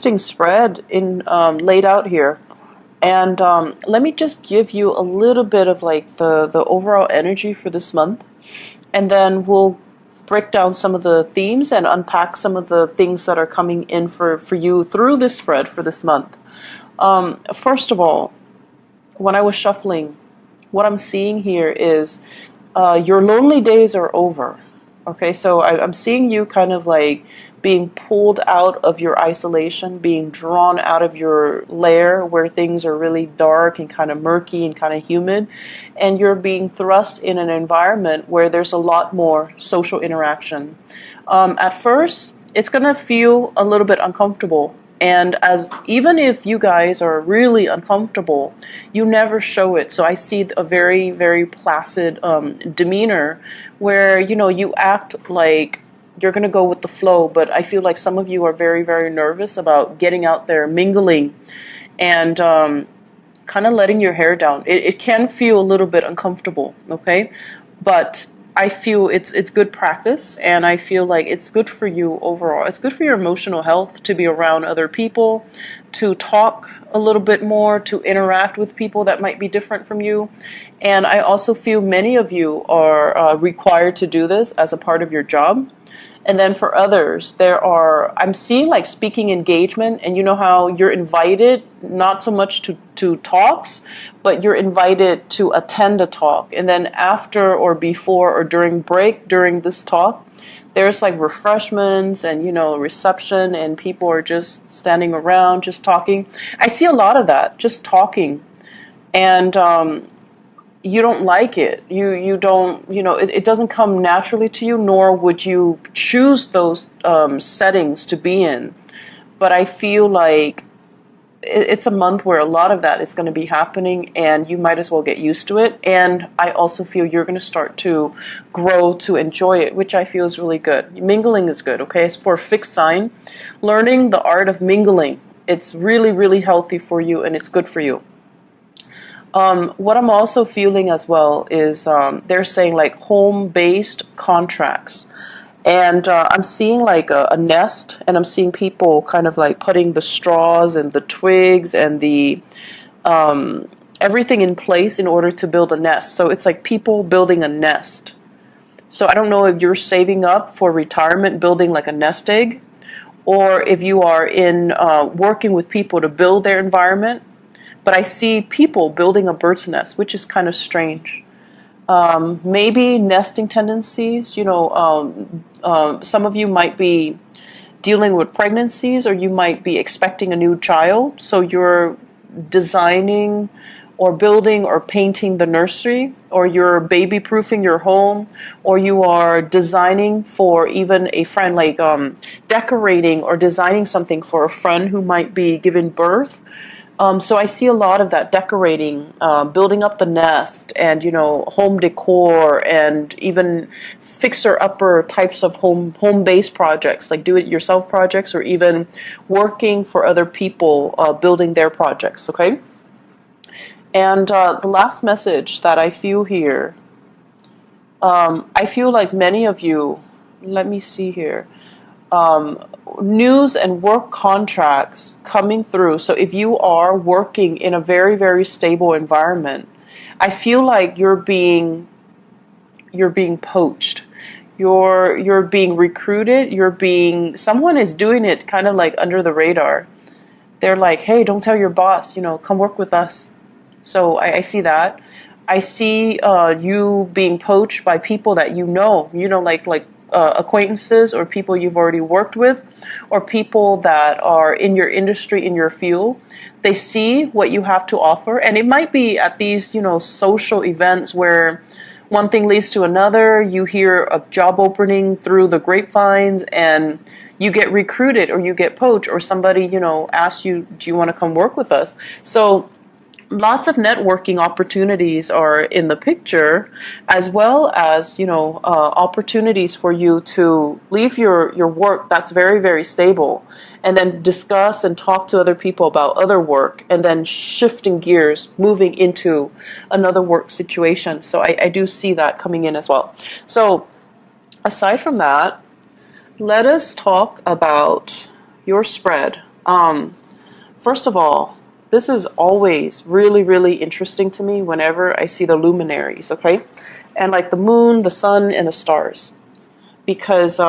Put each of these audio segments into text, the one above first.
interesting spread in laid out here. And let me just give you a little bit of like the overall energy for this month. And then we'll break down some of the themes and unpack some of the things that are coming in for you through this spread for this month. First of all, when I was shuffling, what I'm seeing here is your lonely days are over. Okay, so I'm seeing you kind of like being pulled out of your isolation, being drawn out of your lair where things are really dark and kind of murky and kind of humid, and you're being thrust in an environment where there's a lot more social interaction. At first, it's going to feel a little bit uncomfortable. And as even if you guys are really uncomfortable, you never show it. So I see a very, very placid demeanor where, you know, you act like you're going to go with the flow. But I feel like some of you are very, very nervous about getting out there, mingling, and kind of letting your hair down. It can feel a little bit uncomfortable, okay? But I feel it's good practice, and I feel like it's good for you overall. It's good for your emotional health to be around other people, to talk a little bit more, to interact with people that might be different from you. And I also feel many of you are required to do this as a part of your job. And then for others, I'm seeing like speaking engagement, and you know how you're invited not so much to talks, but you're invited to attend a talk. And then after or before or during this talk, there's like refreshments and, you know, reception, and people are just standing around, just talking. I see a lot of that, just talking. And, you don't like it. You don't, you know, it doesn't come naturally to you, nor would you choose those settings to be in. But I feel like it's a month where a lot of that is going to be happening, and you might as well get used to it. And I also feel you're going to start to grow to enjoy it, which I feel is really good. Mingling is good, okay? It's for a fixed sign. Learning the art of mingling, it's really, really healthy for you, and it's good for you. What I'm also feeling as well is they're saying like home-based contracts. And I'm seeing like a nest, and I'm seeing people kind of like putting the straws and the twigs and the everything in place in order to build a nest. So it's like people building a nest. So I don't know if you're saving up for retirement, building like a nest egg, or if you are in working with people to build their environment. But I see people building a bird's nest, which is kind of strange. Maybe nesting tendencies, you know, some of you might be dealing with pregnancies, or you might be expecting a new child. So you're designing or building or painting the nursery, or you're baby-proofing your home, or you are designing for even a friend, like decorating or designing something for a friend who might be giving birth. So I see a lot of that decorating, building up the nest, and, you know, home decor, and even fixer-upper types of home-based projects, like do-it-yourself projects, or even working for other people, building their projects, okay? And the last message that I feel here, I feel like many of you, let me see here, news and work contracts coming through. So if you are working in a very, very stable environment, I feel like you're being poached. You're being recruited. Someone is doing it kind of like under the radar. They're like, hey, don't tell your boss, you know, come work with us. So I see that. I see you being poached by people that you know, like acquaintances, or people you've already worked with, or people that are in your industry, in your field. They see what you have to offer, and it might be at these, you know, social events where one thing leads to another. You hear a job opening through the grapevines, and you get recruited, or you get poached, or somebody, you know, asks you, do you want to come work with us? So lots of networking opportunities are in the picture, as well as, you know, opportunities for you to leave your work that's very, very stable, and then discuss and talk to other people about other work, and then shifting gears, moving into another work situation. So I do see that coming in as well. So aside from that, let us talk about your spread First of all, this is always really, really interesting to me whenever I see the luminaries, okay? And like the moon, the sun, and the stars. Because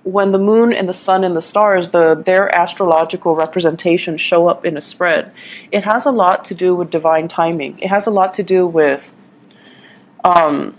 when the moon and the sun and the stars, their astrological representations show up in a spread, it has a lot to do with divine timing. It has a lot to do with um,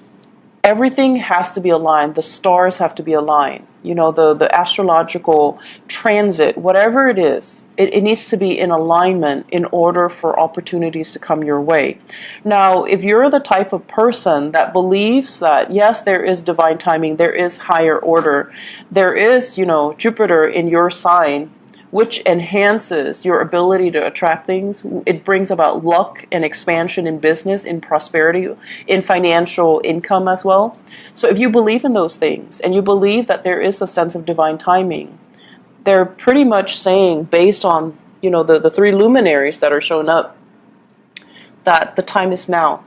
everything has to be aligned. The stars have to be aligned. You know, the astrological transit, whatever it is, it needs to be in alignment in order for opportunities to come your way. Now, if you're the type of person that believes that, yes, there is divine timing, there is higher order, there is, you know, Jupiter in your sign, which enhances your ability to attract things. It brings about luck and expansion in business, in prosperity, in financial income as well. So if you believe in those things and you believe that there is a sense of divine timing, they're pretty much saying, based on, you know, the three luminaries that are showing up, that the time is now.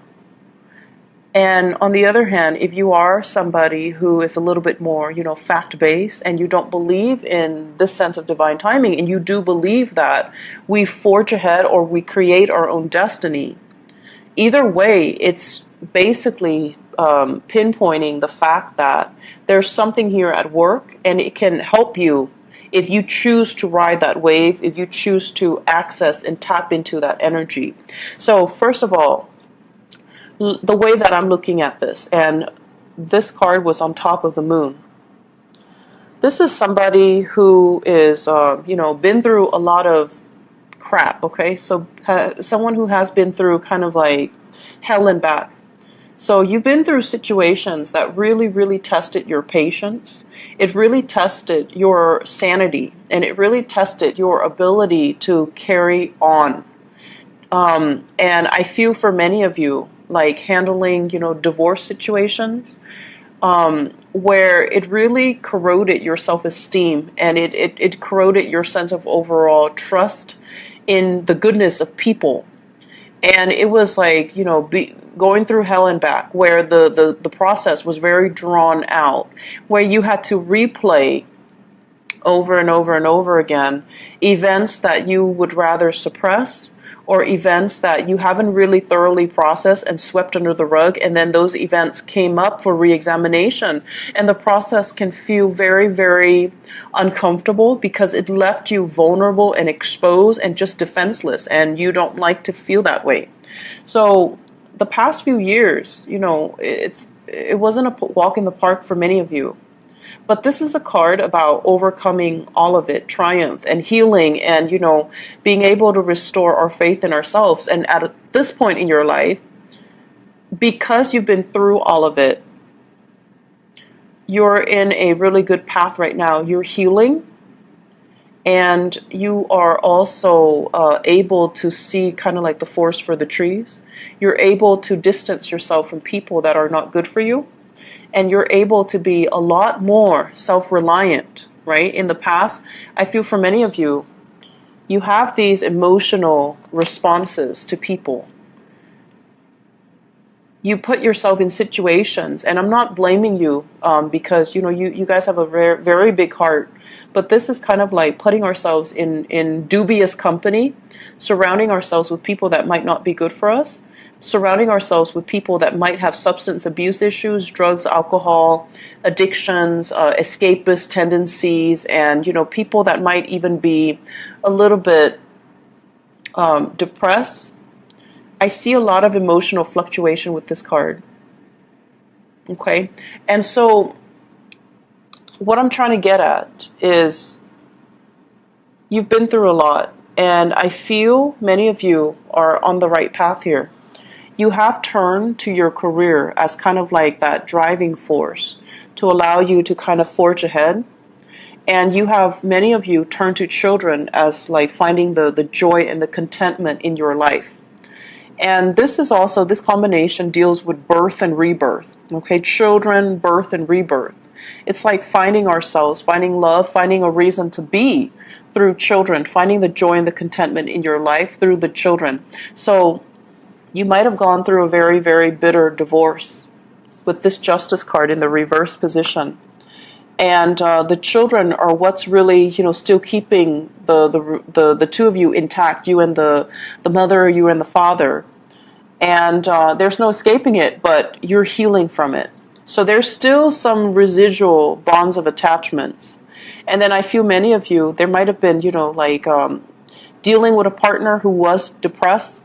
And on the other hand, if you are somebody who is a little bit more, you know, fact-based, and you don't believe in this sense of divine timing, and you do believe that we forge ahead or we create our own destiny, either way, it's basically pinpointing the fact that there's something here at work, and it can help you if you choose to ride that wave, if you choose to access and tap into that energy. So first of all, the way that I'm looking at this, and this card was on top of the moon. This is somebody who is, you know, been through a lot of crap, okay? So someone who has been through kind of like hell and back. So you've been through situations that really, really tested your patience. It really tested your sanity, and it really tested your ability to carry on. And I feel for many of you, like handling, you know, divorce situations, where it really corroded your self-esteem, and it corroded your sense of overall trust in the goodness of people. And it was like, you know, going through hell and back, where the process was very drawn out, where you had to replay over and over and over again events that you would rather suppress, or events that you haven't really thoroughly processed and swept under the rug, and then those events came up for re-examination, and the process can feel very, very uncomfortable because it left you vulnerable and exposed and just defenseless, and you don't like to feel that way. So the past few years, you know, it wasn't a walk in the park for many of you. But this is a card about overcoming all of it, triumph and healing, and, you know, being able to restore our faith in ourselves. And at this point in your life, because you've been through all of it, you're in a really good path right now. You're healing, and you are also able to see kind of like the forest for the trees. You're able to distance yourself from people that are not good for you. And you're able to be a lot more self-reliant, right? In the past, I feel for many of you, you have these emotional responses to people. You put yourself in situations, and I'm not blaming you because, you know, you guys have a very, very big heart. But this is kind of like putting ourselves in dubious company, surrounding ourselves with people that might not be good for us, surrounding ourselves with people that might have substance abuse issues, drugs, alcohol, addictions, escapist tendencies, and, you know, people that might even be a little bit depressed. I see a lot of emotional fluctuation with this card. Okay? And so what I'm trying to get at is you've been through a lot, and I feel many of you are on the right path here. You have turned to your career as kind of like that driving force to allow you to kind of forge ahead. And you have, many of you, turned to children as like finding the joy and the contentment in your life. And this is also, this combination deals with birth and rebirth. Okay, children, birth and rebirth. It's like finding ourselves, finding love, finding a reason to be through children, finding the joy and the contentment in your life through the children. So you might have gone through a very, very bitter divorce with this Justice card in the reverse position. and the children are what's really, still keeping the two of you intact, you and the mother, you and the father. And there's no escaping it, but you're healing from it. So there's still some residual bonds of attachments. And then I feel many of you, there might have been, dealing with a partner who was depressed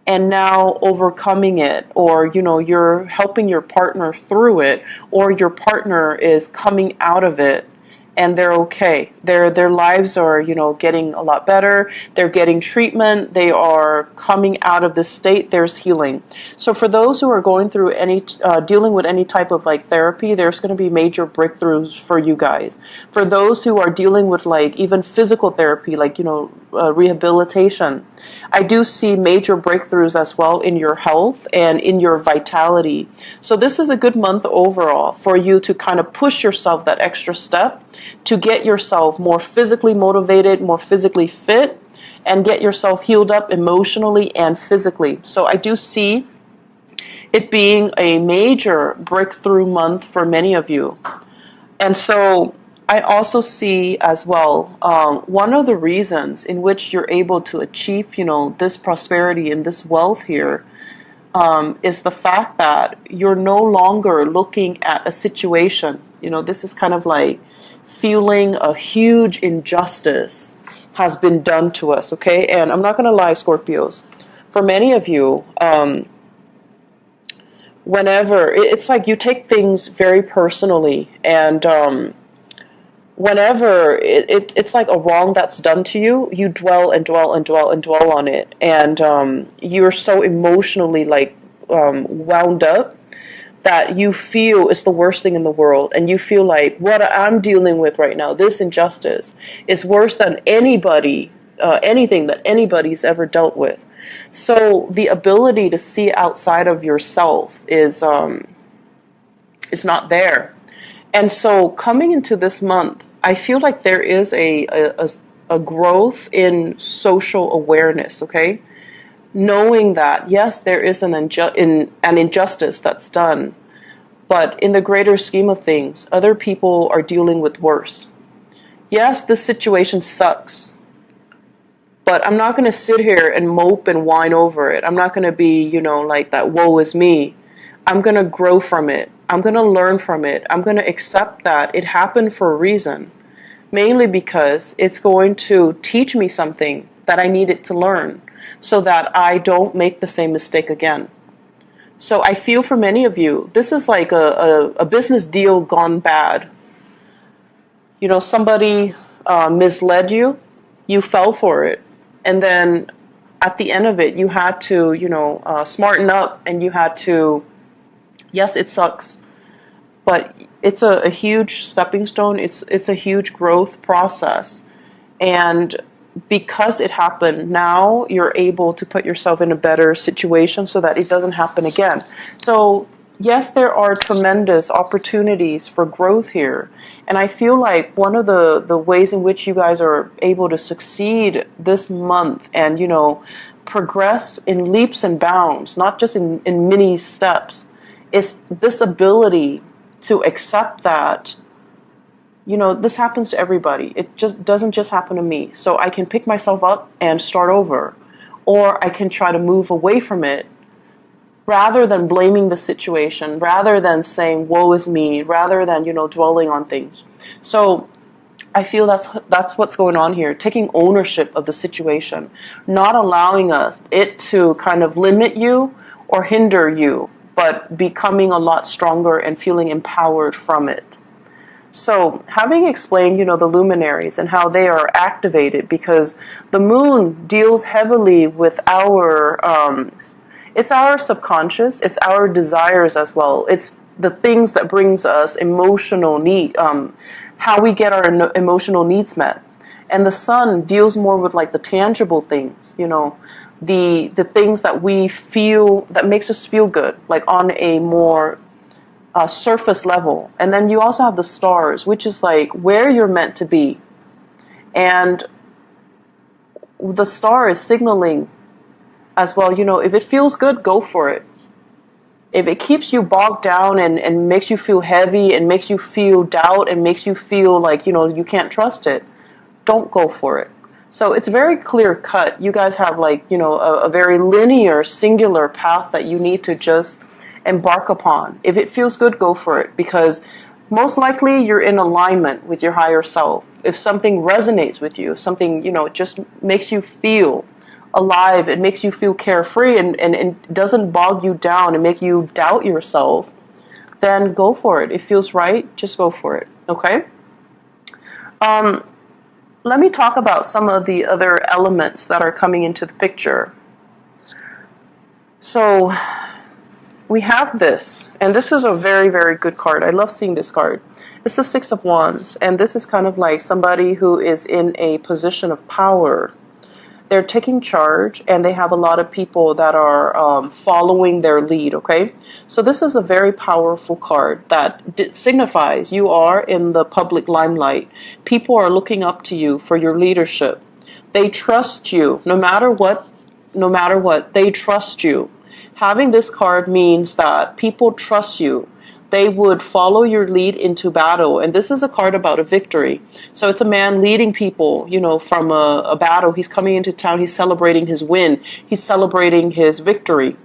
and now overcoming it, or, you're helping your partner through it, or your partner is coming out of it and they're okay. Their lives are, getting a lot better. They're getting treatment. They are coming out of this state. There's healing. So for those who are going through dealing with any type of like therapy, there's going to be major breakthroughs for you guys. For those who are dealing with like even physical therapy, like, rehabilitation, I do see major breakthroughs as well in your health and in your vitality. So this is a good month overall for you to kind of push yourself that extra step to get yourself more physically motivated, more physically fit, and get yourself healed up emotionally and physically. So I do see it being a major breakthrough month for many of you. And so I also see as well, one of the reasons in which you're able to achieve, this prosperity and this wealth here, is the fact that you're no longer looking at a situation. This is kind of like feeling a huge injustice has been done to us, okay? And I'm not going to lie, Scorpios. For many of you, whenever, it's like you take things very personally, and whenever it's like a wrong that's done to you, you dwell and dwell and dwell and dwell on it, and you're so emotionally like wound up that you feel it's the worst thing in the world, and you feel like what I'm dealing with right now, this injustice, is worse than anything that anybody's ever dealt with. So the ability to see outside of yourself is not there. And so coming into this month, I feel like there is a growth in social awareness, okay? Knowing that, yes, there is an injustice that's done, but in the greater scheme of things, other people are dealing with worse. Yes, this situation sucks, but I'm not going to sit here and mope and whine over it. I'm not going to be, like that woe is me. I'm going to grow from it. I'm going to learn from it. I'm going to accept that it happened for a reason, mainly because it's going to teach me something that I needed to learn so that I don't make the same mistake again. So I feel for many of you, this is like a business deal gone bad. Somebody misled you, you fell for it, and then at the end of it, you had to, smarten up, and you had to, yes, it sucks, but it's a huge stepping stone. It's a huge growth process. And because it happened, now you're able to put yourself in a better situation so that it doesn't happen again. So yes, there are tremendous opportunities for growth here. And I feel like one of the ways in which you guys are able to succeed this month and, progress in leaps and bounds, not just in mini steps, is this ability to accept that, this happens to everybody. It just doesn't just happen to me. So I can pick myself up and start over, or I can try to move away from it rather than blaming the situation, rather than saying, woe is me, rather than, dwelling on things. So I feel that's what's going on here, taking ownership of the situation, not allowing it to kind of limit you or hinder you, but becoming a lot stronger and feeling empowered from it. So having explained, the luminaries and how they are activated, because the moon deals heavily with it's our subconscious, it's our desires as well. It's the things that brings us emotional need, how we get our emotional needs met. And the sun deals more with like the tangible things, the things that we feel, that makes us feel good, like on a more surface level. And then you also have the stars, which is like where you're meant to be. And the star is signaling as well, if it feels good, go for it. If it keeps you bogged down and makes you feel heavy and makes you feel doubt and makes you feel like, you can't trust it, don't go for it. So it's very clear cut. You guys have like, a very linear, singular path that you need to just embark upon. If it feels good, go for it, because most likely you're in alignment with your higher self. If something resonates with you, something, just makes you feel alive, it makes you feel carefree and doesn't bog you down and make you doubt yourself, then go for it. It feels right, just go for it, okay? Let me talk about some of the other elements that are coming into the picture. So we have this, and this is a very, very good card. I love seeing this card. It's the Six of Wands, and this is kind of like somebody who is in a position of power. They're taking charge, and they have a lot of people that are following their lead, okay? So this is a very powerful card that signifies you are in the public limelight. People are looking up to you for your leadership. They trust you, no matter what, they trust you. Having this card means that people trust you. They would follow your lead into battle. And this is a card about a victory. So it's a man leading people, from a battle. He's coming into town. He's celebrating his win. He's celebrating his victory.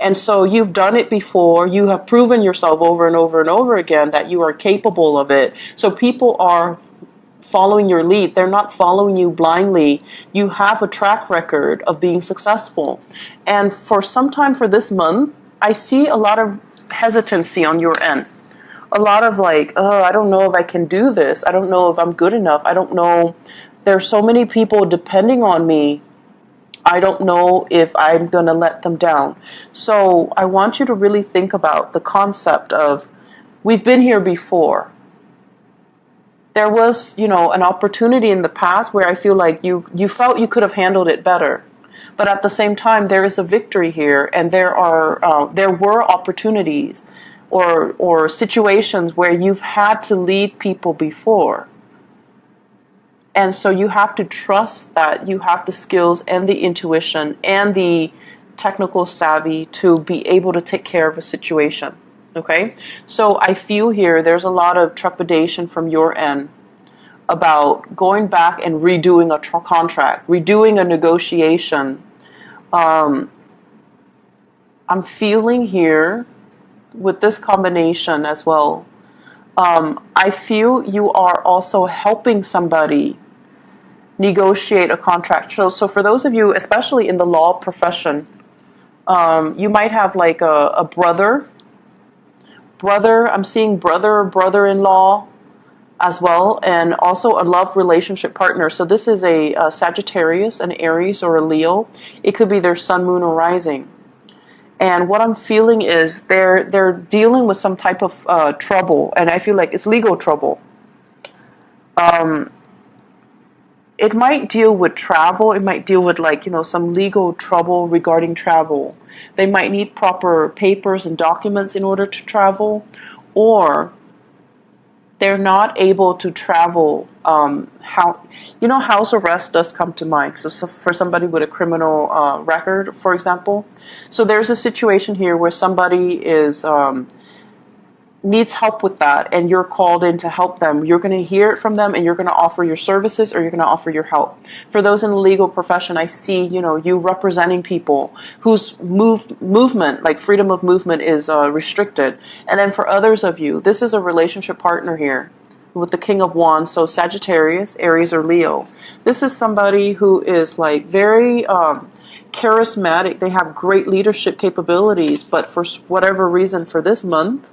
And so you've done it before. You have proven yourself over and over and over again that you are capable of it. So people are following your lead. They're not following you blindly. You have a track record of being successful. And for some time for this month, I see a lot of hesitancy on your end. A lot of like, oh, I don't know if I can do this. I don't know if I'm good enough. I don't know. There's so many people depending on me. I don't know if I'm going to let them down. So I want you to really think about the concept of, we've been here before. There was, an opportunity in the past where I feel like you felt you could have handled it better. But at the same time, there is a victory here, and there were opportunities or situations where you've had to lead people before. And so you have to trust that you have the skills and the intuition and the technical savvy to be able to take care of a situation. Okay? So I feel here there's a lot of trepidation from your end about going back and redoing a contract, redoing a negotiation. I'm feeling here with this combination as well. I feel you are also helping somebody negotiate a contract. So for those of you, especially in the law profession, you might have like a brother, I'm seeing brother-in-law as well, and also a love relationship partner. So this is a Sagittarius, an Aries, or a Leo. It could be their sun, moon, or rising. And what I'm feeling is they're dealing with some type of trouble, and I feel like it's legal trouble. It might deal with travel. It might deal with some legal trouble regarding travel. They might need proper papers and documents in order to travel, or they're not able to travel. House arrest does come to mind. So for somebody with a criminal record, for example. So there's a situation here where somebody is needs help with that, and you're called in to help them. You're going to hear it from them, and you're going to offer your services, or you're going to offer your help. For those in the legal profession, I see, you representing people whose movement, like freedom of movement, is restricted. And then for others of you, this is a relationship partner here with the King of Wands, so Sagittarius, Aries, or Leo. This is somebody who is like very charismatic. They have great leadership capabilities, but for whatever reason for this month,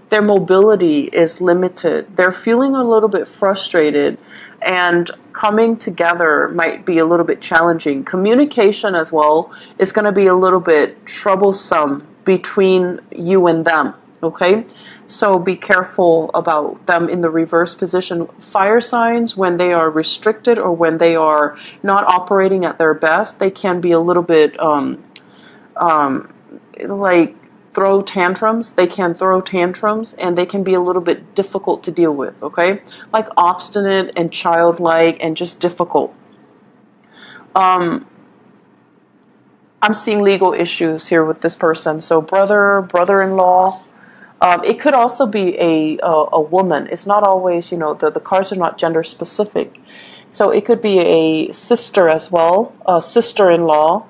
their mobility is limited. They're feeling a little bit frustrated, and coming together might be a little bit challenging. Communication as well is going to be a little bit troublesome between you and them, okay? So be careful about them in the reverse position. Fire signs, when they are restricted or when they are not operating at their best, they can be a little bit like throw tantrums. They can throw tantrums, and they can be a little bit difficult to deal with, okay? Like obstinate and childlike and just difficult. I'm seeing legal issues here with this person. So brother, brother-in-law. It could also be a woman. It's not always, you know, the cards are not gender specific. So it could be a sister as well, a sister-in-law.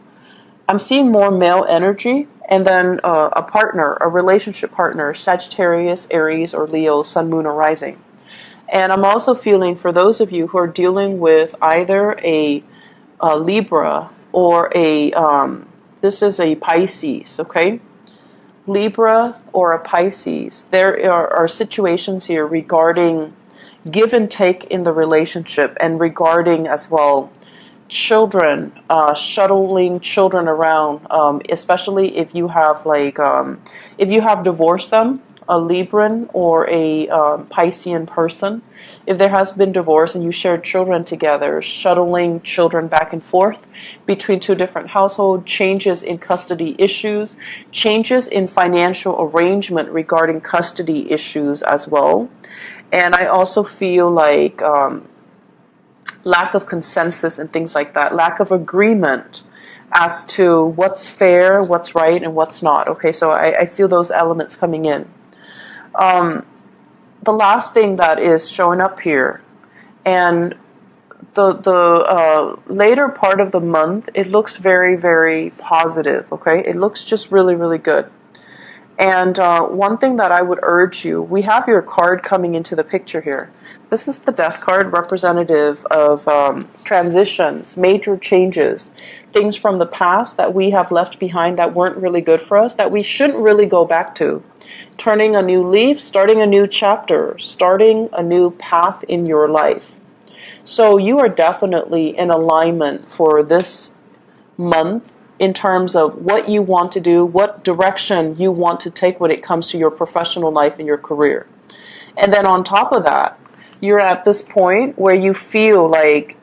I'm seeing more male energy. And then a partner, a relationship partner, Sagittarius, Aries, or Leo, Sun, Moon, or Rising. And I'm also feeling for those of you who are dealing with either a Libra or this is a Pisces, okay? Libra or a Pisces. There are situations here regarding give and take in the relationship, and regarding as well children, shuttling children around, especially if you have if you have divorced them, a Libran or a Piscean person. If there has been divorce and you share children together, shuttling children back and forth between two different households, changes in custody issues, changes in financial arrangement regarding custody issues as well. And I also feel like lack of consensus and things like that, lack of agreement as to what's fair, what's right, and what's not. Okay, so I feel those elements coming in. The last thing that is showing up here, and the later part of the month, it looks very, very positive, okay? It looks just really, really good. And one thing that I would urge you, we have your card coming into the picture here. This is the Death card, representative of transitions, major changes, things from the past that we have left behind that weren't really good for us, that we shouldn't really go back to. Turning a new leaf, starting a new chapter, starting a new path in your life. So you are definitely in alignment for this month in terms of what you want to do, what direction you want to take when it comes to your professional life and your career. And then on top of that, you're at this point where you feel like,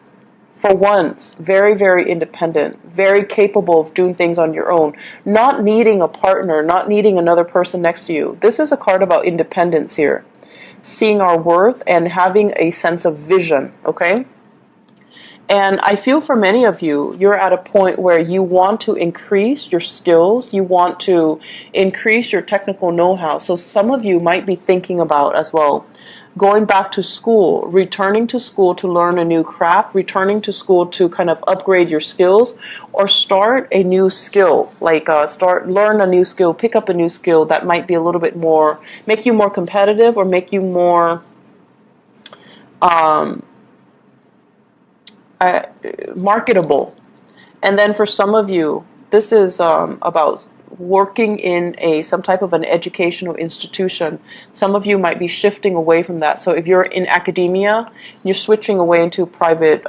for once, very, very independent, very capable of doing things on your own, not needing a partner, not needing another person next to you. This is a card about independence here. Seeing our worth and having a sense of vision, okay? And I feel for many of you, you're at a point where you want to increase your skills, you want to increase your technical know-how. So some of you might be thinking about as well, going back to school, returning to school to learn a new craft, returning to school to kind of upgrade your skills, or start a new skill, like learn a new skill, pick up a new skill that might be a little bit more, make you more competitive, or make you more marketable. And then for some of you, this is about working in some type of an educational institution. Some of you might be shifting away from that. So if you're in academia, you're switching away into private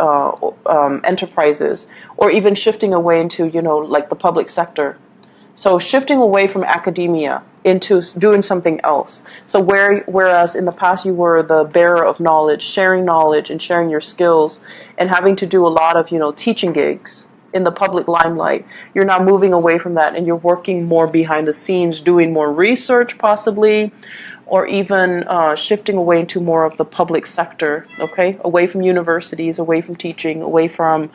enterprises, or even shifting away into, you know, like the public sector. So shifting away from academia into doing something else. So whereas in the past you were the bearer of knowledge, sharing knowledge and sharing your skills, and having to do a lot of, you know, teaching gigs in the public limelight, you're now moving away from that and you're working more behind the scenes, doing more research possibly, or even shifting away into more of the public sector, okay? Away from universities, away from teaching, away from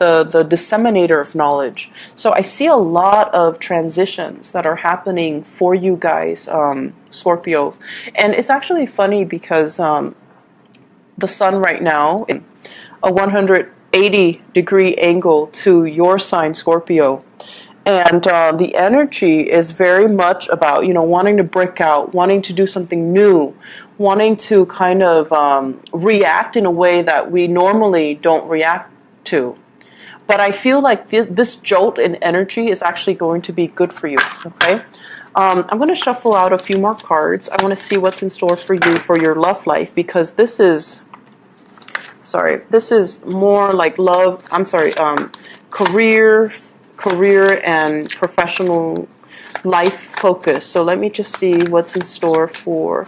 the disseminator of knowledge. So I see a lot of transitions that are happening for you guys, Scorpios. And it's actually funny because the sun right now, in a 180-degree angle to your sign, Scorpio. And the energy is very much about, you know, wanting to break out, wanting to do something new, wanting to kind of react in a way that we normally don't react to. But I feel like this jolt in energy is actually going to be good for you, okay? I'm going to shuffle out a few more cards. I want to see what's in store for you for your love life, because this is, this is more like love, career and professional life focus. So let me just see what's in store for,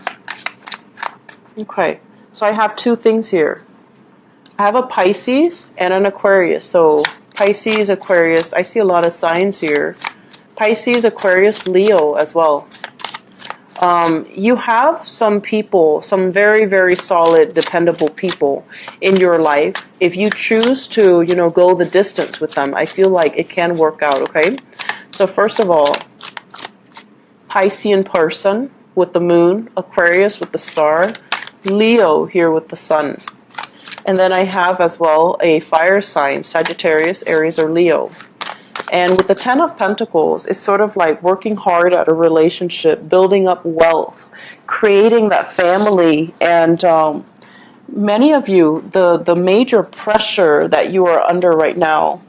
okay. So I have two things here. I have a Pisces and an Aquarius. So Pisces, Aquarius, I see a lot of signs here. Pisces, Aquarius, Leo as well. You have some people, some very, very solid, dependable people in your life. If you choose to, go the distance with them, I feel like it can work out, okay? So first of all, Piscean person with the moon, Aquarius with the star, Leo here with the sun. And then I have as well a fire sign, Sagittarius, Aries, or Leo. And with the Ten of Pentacles, it's sort of like working hard at a relationship, building up wealth, creating that family. And many of you, the major pressure that you are under right now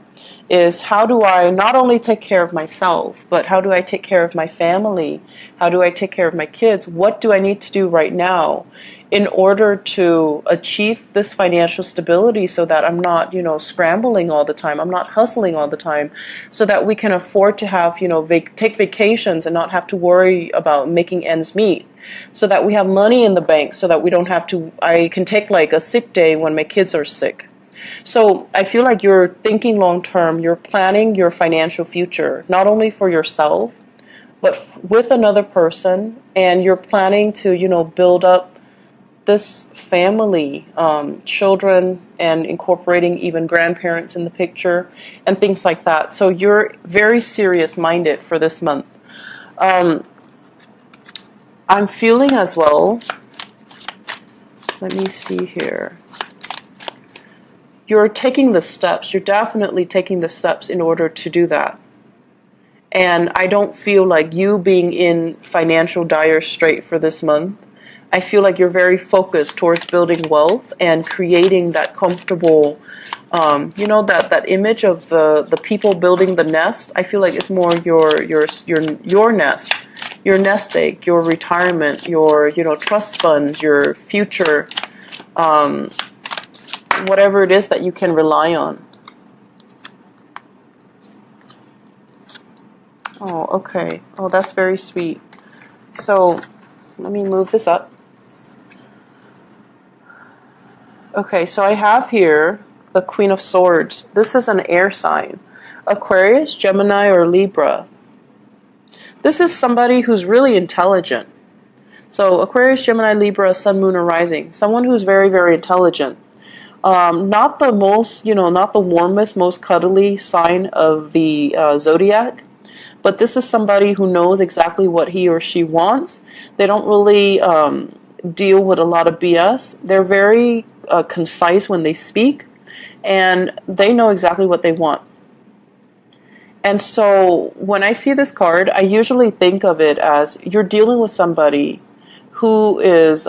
is, how do I not only take care of myself, but how do I take care of my family? How do I take care of my kids? What do I need to do right now in order to achieve this financial stability, so that I'm not, scrambling all the time, I'm not hustling all the time, so that we can afford to have, take vacations and not have to worry about making ends meet, so that we have money in the bank, so that we don't have to, I can take like a sick day when my kids are sick. So I feel like you're thinking long term, you're planning your financial future, not only for yourself, but with another person, and you're planning to, build up this family, children, and incorporating even grandparents in the picture and things like that. So you're very serious minded for this month. I'm feeling as well, let me see here. You're taking the steps. You're definitely taking the steps in order to do that. And I don't feel like you being in financial dire strait for this month. I feel like you're very focused towards building wealth and creating that comfortable, that image of the people building the nest. I feel like it's more your nest, your nest egg, your retirement, your trust funds, your future, whatever it is that you can rely on. Oh, okay. Oh, that's very sweet. So let me move this up. Okay, so I have here the Queen of Swords. This is an air sign. Aquarius, Gemini, or Libra. This is somebody who's really intelligent. So Aquarius, Gemini, Libra, Sun, Moon, or Rising. Someone who's very, very intelligent. Not the most, not the warmest, most cuddly sign of the zodiac. But this is somebody who knows exactly what he or she wants. They don't really deal with a lot of BS. They're very concise when they speak, and they know exactly what they want. And so when I see this card, I usually think of it as you're dealing with somebody who is,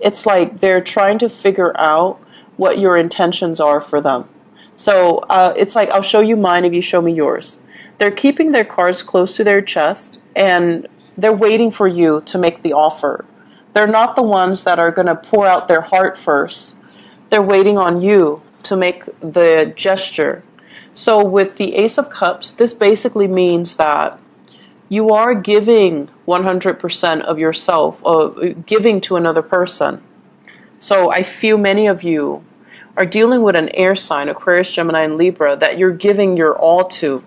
it's like they're trying to figure out what your intentions are for them. So it's like, I'll show you mine if you show me yours. They're keeping their cards close to their chest, and they're waiting for you to make the offer. They're not the ones that are going to pour out their heart first. They're waiting on you to make the gesture. So with the Ace of Cups, this basically means that you are giving 100% of yourself, giving to another person. So I feel many of you are dealing with an air sign, Aquarius, Gemini, and Libra, that you're giving your all to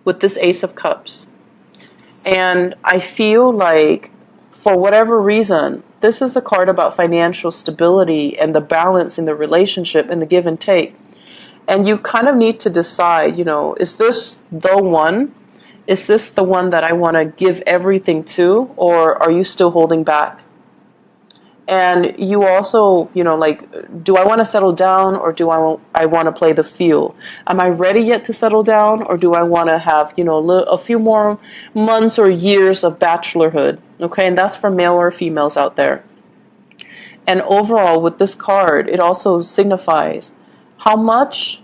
with this Ace of Cups. And I feel like, for whatever reason, this is a card about financial stability and the balance in the relationship and the give and take. And you kind of need to decide, is this the one? Is this the one that I want to give everything to? Or are you still holding back? And you also, do I want to settle down, or do I want to play the field? Am I ready yet to settle down, or do I want to have, a few more months or years of bachelorhood? Okay, and that's for male or females out there. And overall, with this card, it also signifies how much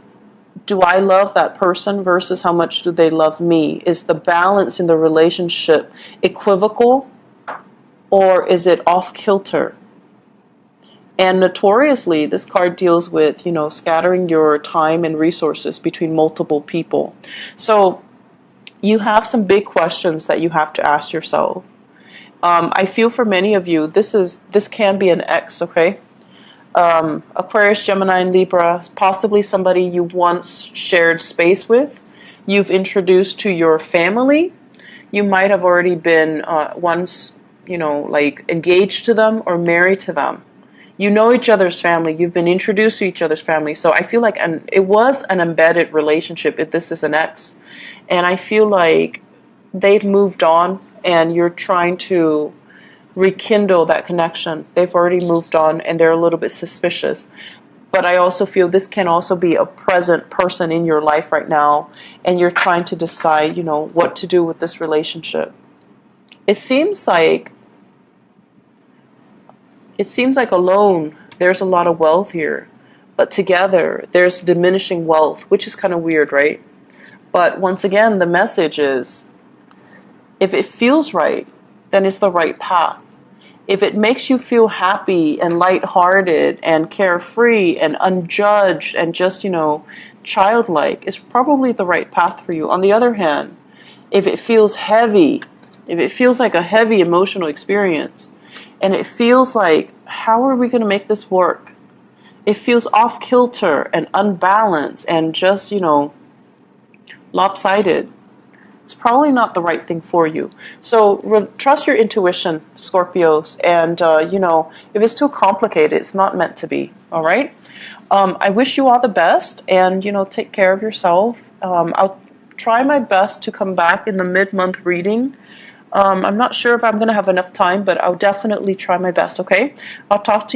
do I love that person versus how much do they love me? Is the balance in the relationship equivocal, or is it off kilter? And notoriously, this card deals with, scattering your time and resources between multiple people. So you have some big questions that you have to ask yourself. I feel for many of you, this can be an ex, okay? Aquarius, Gemini, and Libra, possibly somebody you once shared space with, you've introduced to your family. You might have already been once, you know, like engaged to them or married to them. You know each other's family. You've been introduced to each other's family. So I feel like it was an embedded relationship if this is an ex. And I feel like they've moved on and you're trying to rekindle that connection. They've already moved on and they're a little bit suspicious. But I also feel this can also be a present person in your life right now, and you're trying to decide, you know, what to do with this relationship. It seems like alone there's a lot of wealth here, but together there's diminishing wealth, which is kind of weird, right? But once again, the message is, if it feels right, then it's the right path. If it makes you feel happy and lighthearted and carefree and unjudged and just, you know, childlike, it's probably the right path for you. On the other hand, if it feels heavy, if it feels like a heavy emotional experience, and it feels like, how are we going to make this work? It feels off kilter and unbalanced and just, you know, lopsided. It's probably not the right thing for you. So trust your intuition, Scorpios. And, you know, if it's too complicated, it's not meant to be. All right? I wish you all the best. And, you know, take care of yourself. I'll try my best to come back in the mid-month reading. I'm not sure if I'm going to have enough time, but I'll definitely try my best, okay? I'll talk to you.